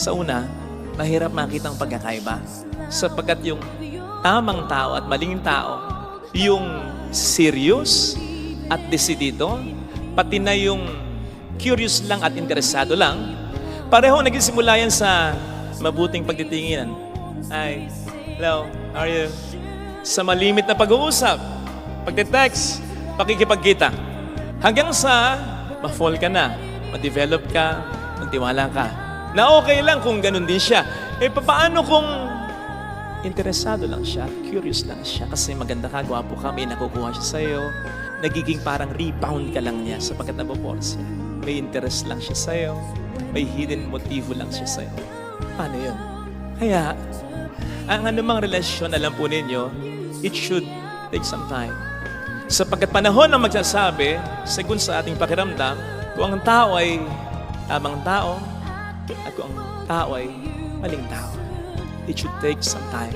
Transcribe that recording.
Sa una, mahirap makita ang pagkakaiba. Sapagkat yung tamang tao at maling tao, yung serious at desidido, pati na yung curious lang at interesado lang, pareho nagsisimula yan sa mabuting pagtitinginan. Hi, hello, how are you? Sa malimit na pag-uusap, pagte-text, pakikipagkita. Hanggang sa ma-fall ka na, ma-develop ka, magtiwala ka. Na okay lang kung ganun din siya. Paano kung interesado lang siya, curious lang siya, kasi maganda ka, gwapo ka, may nakukuha siya sa'yo, nagiging parang rebound ka lang niya sapagkat nabopor siya. May interest lang siya sa'yo, may hidden motivo lang siya sa'yo. Paano yun? Kaya, ang anumang relasyon, alam po ninyo, it should take some time. Sapagkat panahon ang magsasabi, segun sa ating pakiramdam, kung ang tao ay tamang tao, at kung ang tao ay maling tao. It should take some time.